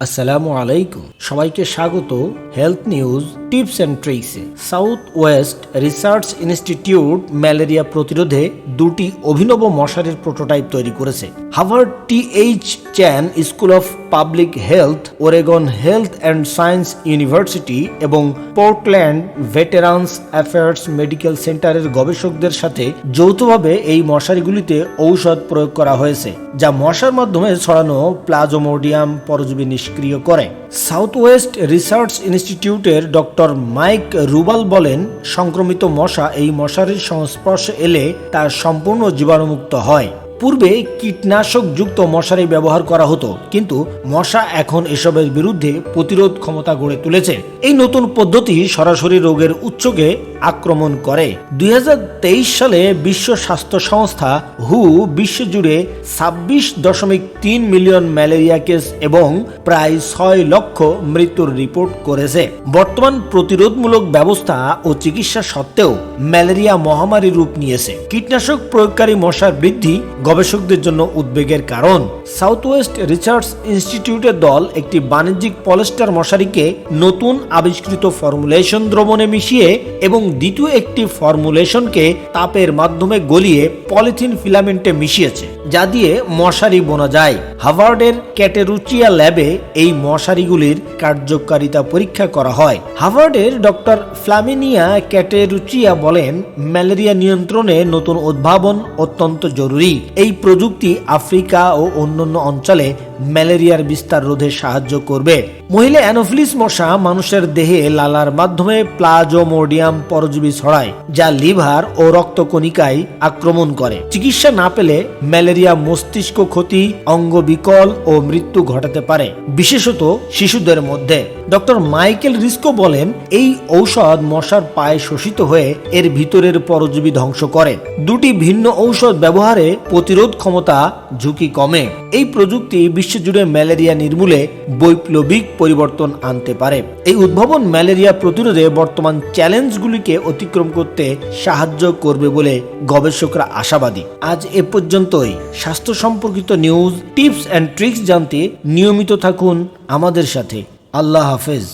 আসসালামু আলাইকুম, সবাইকে স্বাগত হেলথ নিউজ টিপস অ্যান্ড ট্রিক্সে। South west research institute malaria প্রতিরোধে দুটি অভিনব মশারির প্রোটোটাইপ তৈরি করেছে। Harvard TH Chan school of public health, Oregon health and science university এবং পোর্টল্যান্ড ভেটেরানস অ্যাফেয়ার্স মেডিকেল সেন্টারের গবেষকদের সাথে যৌথভাবে এই মশারিগুলিতে ঔষধ প্রয়োগ করা হয়েছে, যা মশার মাধ্যমে ছড়ানো প্লাজমোডিয়াম পরজীবী নিষ্ক্রিয় করে। সাউথ ওয়েস্ট রিসার্চ ইনস্টিটিউটের ডক্টর মাইক রুবাল বলেন, সংক্রমিত মশা এই মশারির সংস্পর্শে এলে তা সম্পূর্ণ জীবাণুমুক্ত হয়। পূর্বে কীটনাশক যুক্ত মশারি ব্যবহার করা হতো, কিন্তু মশা এখন এসবের বিরুদ্ধে প্রতিরোধ ক্ষমতা গড়ে তুলেছে। এই নতুন পদ্ধতি সরাসরি রোগের উৎসকে আক্রমণ করে। 2023 সালে বিশ্ব স্বাস্থ্য সংস্থা হু বিশ্বজুড়ে 26.3 মিলিয়ন ম্যালেরিয়া কেস এবং প্রায় 6 লক্ষ মৃত্যুর রিপোর্ট করেছে। বর্তমান প্রতিরোধমূলক ব্যবস্থা ও চিকিৎসা সত্ত্বেও ম্যালেরিয়া মহামারী রূপ নিয়েছে। কীটনাশক প্রয়োগকারী মশার বৃদ্ধি গবেষকদের জন্য উদ্বেগের কারণ। সাউথ ওয়েস্ট রিসার্চ ইনস্টিটিউটের দল একটি বাণিজ্যিক পলিস্টার মশারিকে নতুন আবিষ্কৃত ফর্মুলেশন দ্রবণে মিশিয়ে এবং দ্বিতীয় একটি ফর্মুলেশনকে তাপের মাধ্যমে গলিয়ে পলিথিন ফিলামেন্টে মিশিয়েছে, যা দিয়ে মশারি বোনা যায়। হার্ভার্ডের ক্যাটেরুচিয়া ল্যাবে এই মশারিগুলির কার্যকারিতা পরীক্ষা করা হয়। হার্ভার্ডের ডক্টর ফ্লামিনিয়া ক্যাটেরুচিয়া বলেন, ম্যালেরিয়া নিয়ন্ত্রণে নতুন উদ্ভাবন অত্যন্ত জরুরি। এই প্রযুক্তি আফ্রিকা ও অন্যান্য অঞ্চলে ম্যালেরিয়ার বিস্তার রোধে সাহায্য করবে। মহিলা অ্যানোফিলিস মশা মানুষের দেহে লালার মাধ্যমে প্লাজমোডিয়াম পরজীবী ছড়ায়, যা লিভার ও রক্তকণিকায় আক্রমণ করে। চিকিৎসা না পেলে ম্যালেরিয়া মস্তিষ্ক ক্ষতি, অঙ্গ বিকল ও মৃত্যু ঘটাতে পারে, বিশেষত শিশুদের মধ্যে। ডক্টর মাইকেল রিস্কো বলেন, এই ঔষধ মশার পায়ে শোষিত হয়ে এর ভিতরের পরজীবী ধ্বংস করে। দুটি ভিন্ন ঔষধ ব্যবহারে প্রতিরোধ ক্ষমতা ঝুঁকি কমে। এই প্রযুক্তি বিশ্বজুড়ে ম্যালেরিয়া নির্মূলে বৈপ্লবিক পরিবর্তন আনতে পারে। এই উদ্ভাবন ম্যালেরিয়া প্রতিরোধে বর্তমান চ্যালেঞ্জগুলিকে অতিক্রম করতে সাহায্য করবে বলে গবেষকরা আশাবাদী। আজ এ পর্যন্তই। স্বাস্থ্য সম্পর্কিত নিউজ, টিপস অ্যান্ড ট্রিক্স জানতে নিয়মিত থাকুন আমাদের সাথে। আল্লাহ হাফেজ।